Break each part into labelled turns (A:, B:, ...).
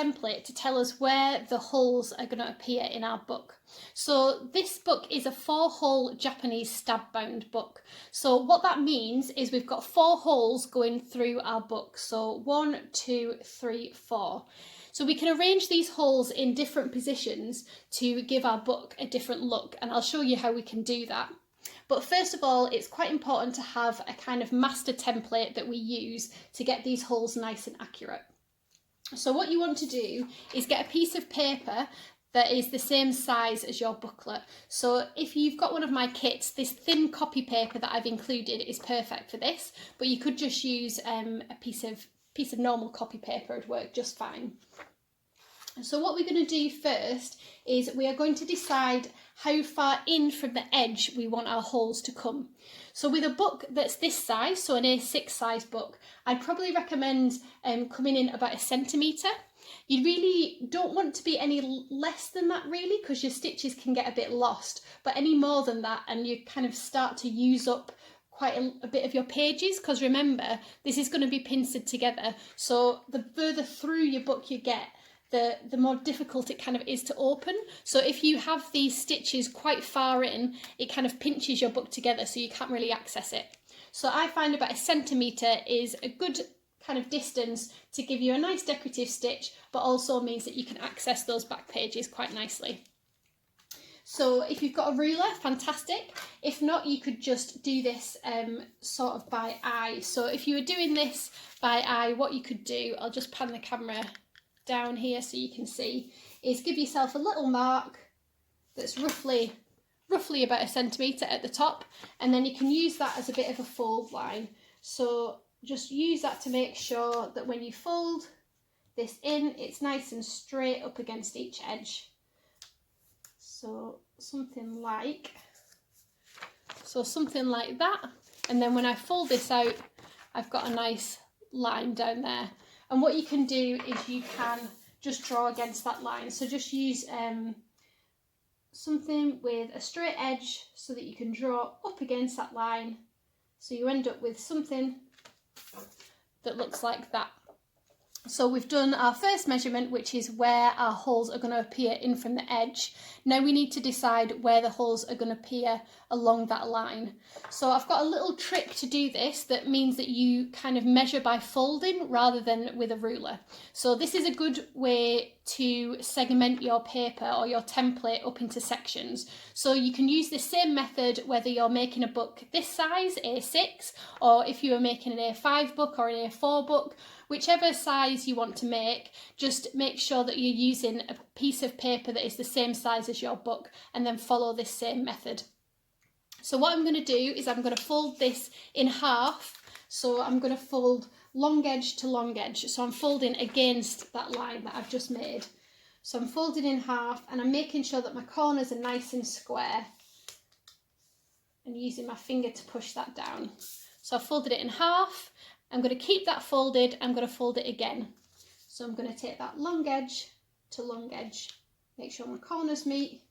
A: template to tell us where the holes are going to appear in our book. So this book is a 4-hole Japanese stab bound book. So what that means is we've got 4 holes going through our book. So 1, 2, 3, 4. So we can arrange these holes in different positions to give our book a different look, and I'll show you how we can do that. But first of all, it's quite important to have a kind of master template that we use to get these holes nice and accurate. So what you want to do is get a piece of paper that is the same size as your booklet. So if you've got one of my kits, this thin copy paper that I've included is perfect for this, but you could just use a piece of normal copy paper, would work just fine. So what we're going to do first is we are going to decide how far in from the edge we want our holes to come. So with a book that's this size, so an A6 size book, I'd probably recommend coming in about 1 centimetre. You really don't want to be any less than that really, because your stitches can get a bit lost, but any more than that and you kind of start to use up quite a bit of your pages, because remember, this is going to be pincered together, so the further through your book you get, the more difficult it kind of is to open. So if you have these stitches quite far in, it kind of pinches your book together, so you can't really access it. So I find about 1 centimetre is a good kind of distance to give you a nice decorative stitch, but also means that you can access those back pages quite nicely. So if you've got a ruler, fantastic. If not, you could just do this sort of by eye. So if you were doing this by eye, what you could do, I'll just pan the camera down here so you can see, is give yourself a little mark that's roughly about 1 centimetre at the top, and then you can use that as a bit of a fold line. So just use that to make sure that when you fold this in, it's nice and straight up against each edge. So something like that, and then when I fold this out, I've got a nice line down there. And what you can do is you can just draw against that line. So just use something with a straight edge so that you can draw up against that line. So you end up with something that looks like that. So we've done our first measurement, which is where our holes are going to appear in from the edge. Now we need to decide where the holes are going to appear along that line. So I've got a little trick to do this that means that you kind of measure by folding rather than with a ruler. So this is a good way to segment your paper or your template up into sections. So you can use this same method whether you're making a book this size, A6, or if you are making an A5 book or an A4 book. Whichever size you want to make, just make sure that you're using a piece of paper that is the same size as your book, and then follow this same method. So what I'm going to do is I'm going to fold this in half. So I'm going to fold long edge to long edge. So I'm folding against that line that I've just made. So I'm folding in half, and I'm making sure that my corners are nice and square, and using my finger to push that down. So I've folded it in half. I'm going to keep that folded, I'm going to fold it again. So I'm going to take that long edge to long edge, make sure my corners meet.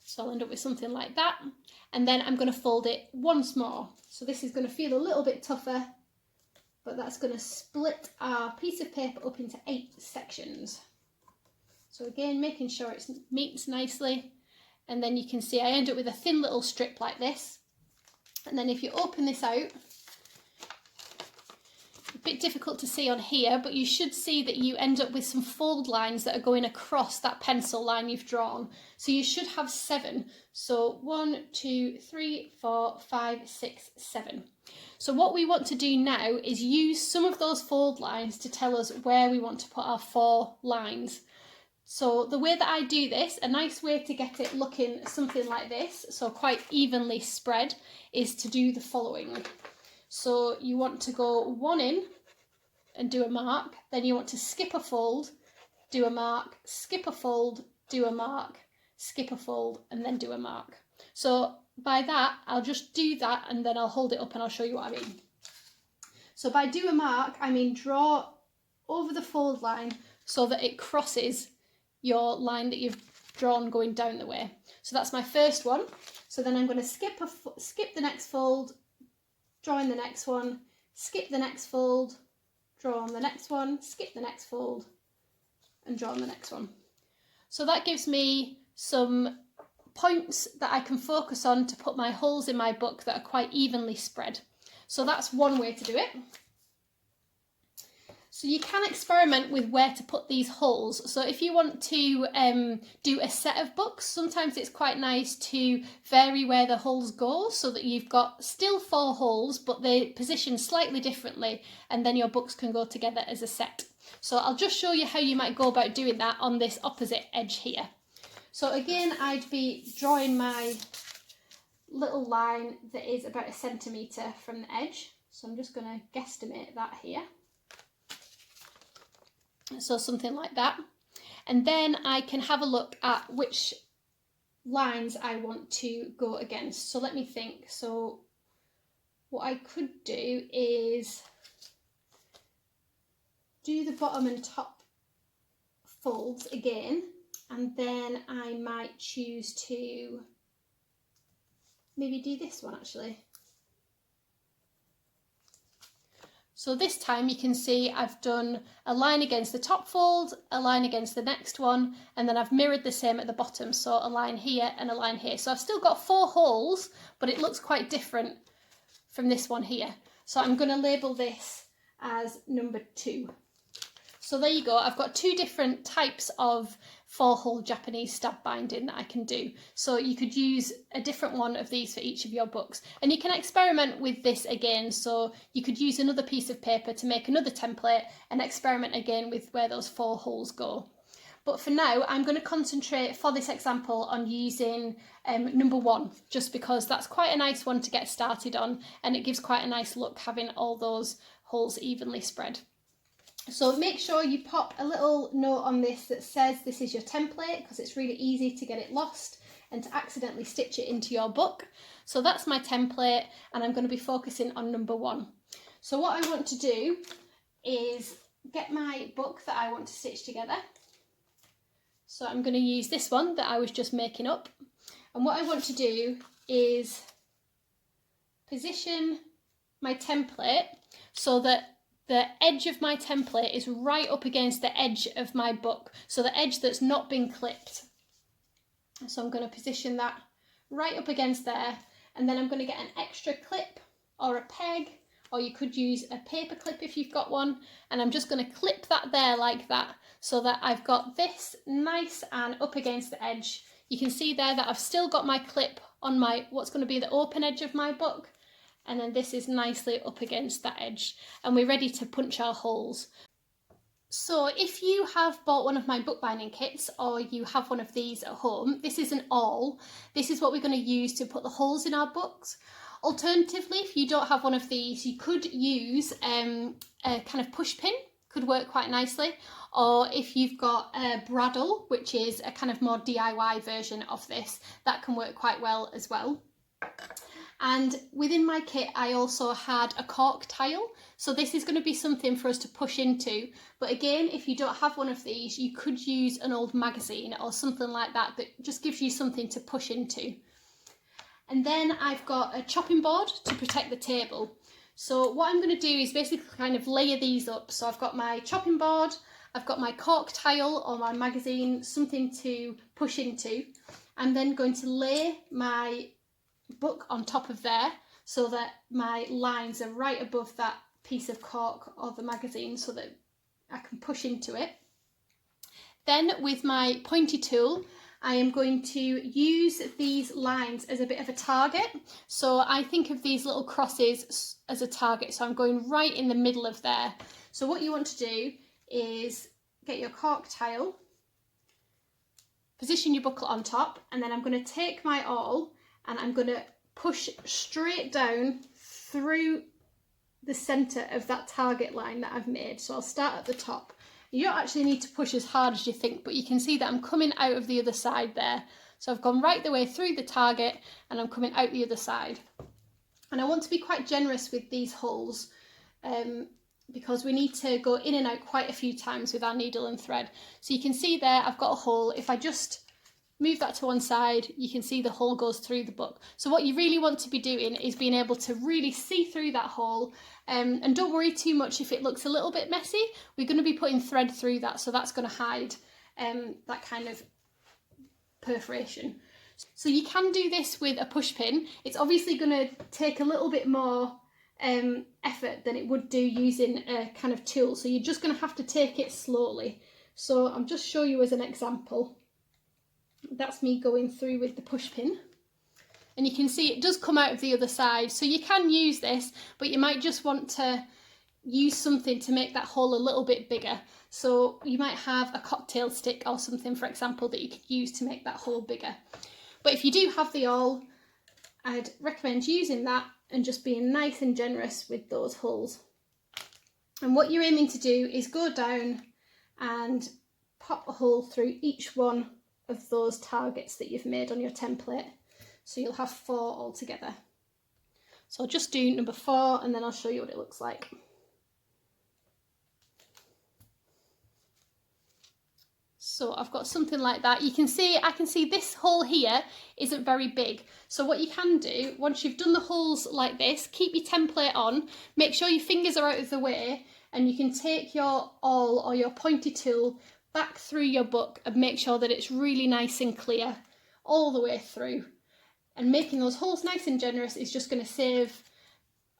A: So I'll end up with something like that. And then I'm going to fold it once more. So this is going to feel a little bit tougher, but that's going to split our piece of paper up into 8 sections. So again, making sure it meets nicely. And then you can see I end up with a thin little strip like this. And then if you open this out, bit difficult to see on here, but you should see that you end up with some fold lines that are going across that pencil line you've drawn. So you should have 7. So 1, 2, 3, 4, 5, 6, 7. So what we want to do now is use some of those fold lines to tell us where we want to put our 4 lines. So the way that I do this, a nice way to get it looking something like this, so quite evenly spread, is to do the following. So you want to go 1 in and do a mark, then you want to skip a fold, do a mark, skip a fold, do a mark, skip a fold, and then do a mark. So by that, I'll just do that and then I'll hold it up and I'll show you what I mean. So by do a mark, I mean draw over the fold line so that it crosses your line that you've drawn going down the way. So that's my first one. So then I'm going to skip the next fold, draw in the next one, skip the next fold, draw on the next one, skip the next fold, and draw on the next one. So that gives me some points that I can focus on to put my holes in my book that are quite evenly spread. So that's one way to do it. So you can experiment with where to put these holes. So if you want to do a set of books, sometimes it's quite nice to vary where the holes go so that you've got still 4 holes, but they position slightly differently, and then your books can go together as a set. So I'll just show you how you might go about doing that on this opposite edge here. So again, I'd be drawing my little line that is about 1 centimetre from the edge. So I'm just going to guesstimate that here. So something like that. And then I can have a look at which lines I want to go against. So let me think. So what I could do is do the bottom and top folds again, and then I might choose to maybe do this one actually. So this time you can see I've done a line against the top fold, a line against the next one, and then I've mirrored the same at the bottom. So a line here and a line here. So I've still got 4 holes, but it looks quite different from this one here. So I'm going to label this as number 2. So there you go, I've got 2 different types of 4-hole Japanese stab binding that I can do. So you could use a different one of these for each of your books. And you can experiment with this again, so you could use another piece of paper to make another template and experiment again with where those 4 holes go. But for now, I'm going to concentrate for this example on using number 1, just because that's quite a nice one to get started on, and it gives quite a nice look having all those holes evenly spread. So make sure you pop a little note on this that says this is your template, because it's really easy to get it lost and to accidentally stitch it into your book. So that's my template, and I'm going to be focusing on number 1. So what I want to do is get my book that I want to stitch together. So I'm going to use this one that I was just making up. And what I want to do is position my template so that the edge of my template is right up against the edge of my book, so the edge that's not been clipped. So I'm going to position that right up against there, and then I'm going to get an extra clip or a peg, or you could use a paper clip if you've got one, and I'm just going to clip that there like that, so that I've got this nice and up against the edge. You can see there that I've still got my clip on my what's going to be the open edge of my book, and then this is nicely up against that edge, and we're ready to punch our holes. So if you have bought one of my bookbinding kits, or you have one of these at home, this is an awl. This is what we're going to use to put the holes in our books. Alternatively, if you don't have one of these, you could use a kind of push pin, could work quite nicely, or if you've got a bradawl, which is a kind of more DIY version of this, that can work quite well as well. And within my kit, I also had a cork tile. So this is going to be something for us to push into. But again, if you don't have one of these, you could use an old magazine or something like that that just gives you something to push into. And then I've got a chopping board to protect the table. So what I'm going to do is basically kind of layer these up. So I've got my chopping board, I've got my cork tile or my magazine, something to push into. I'm then going to lay my book on top of there so that my lines are right above that piece of cork or the magazine so that I can push into it. Then with my pointy tool, I am going to use these lines as a bit of a target. So I think of these little crosses as a target. So I'm going right in the middle of there. So what you want to do is get your cork tile, position your booklet on top, and then I'm going to take my awl and I'm going to push straight down through the centre of that target line that I've made. So I'll start at the top. You don't actually need to push as hard as you think, but you can see that I'm coming out of the other side there. So I've gone right the way through the target and I'm coming out the other side. And I want to be quite generous with these holes because we need to go in and out quite a few times with our needle and thread. So you can see there I've got a hole. If I just move that to one side, you can see the hole goes through the book. So what you really want to be doing is being able to really see through that hole, and don't worry too much if it looks a little bit messy. We're going to be putting thread through that, so that's going to hide that kind of perforation. So you can do this with a push pin. It's obviously going to take a little bit more effort than it would do using a kind of tool, so you're just going to have to take it slowly. So I'll just show you as an example. That's me going through with the push pin, and you can see it does come out of the other side. So you can use this, but you might just want to use something to make that hole a little bit bigger. So you might have a cocktail stick or something, for example, that you could use to make that hole bigger. But if you do have the awl, I'd recommend using that and just being nice and generous with those holes. And what you're aiming to do is go down and pop a hole through each one of those targets that you've made on your template. So you'll have 4 altogether. So I'll just do number 4 and then I'll show you what it looks like. So I've got something like that. You can see, I can see this hole here isn't very big. So what you can do, once you've done the holes like this, keep your template on, make sure your fingers are out of the way, and you can take your awl or your pointy tool back through your book and make sure that it's really nice and clear all the way through. And making those holes nice and generous is just going to save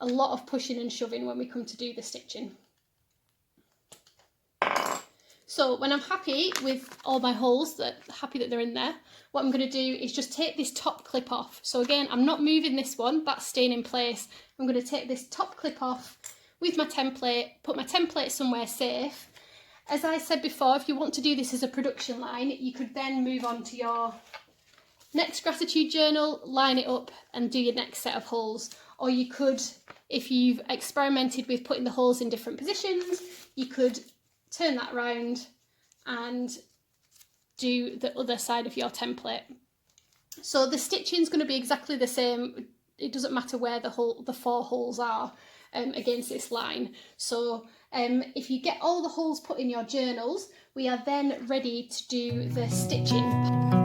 A: a lot of pushing and shoving when we come to do the stitching. So when I'm happy with all my holes, happy that they're in there, what I'm going to do is just take this top clip off. So again, I'm not moving this one, that's staying in place. I'm going to take this top clip off with my template, put my template somewhere safe. As I said before, if you want to do this as a production line, you could then move on to your next gratitude journal, line it up and do your next set of holes. Or you could, if you've experimented with putting the holes in different positions, you could turn that round and do the other side of your template. So the stitching is going to be exactly the same. It doesn't matter where the 4 holes are against this line. So if you get all the holes put in your journals, we are then ready to do the stitching.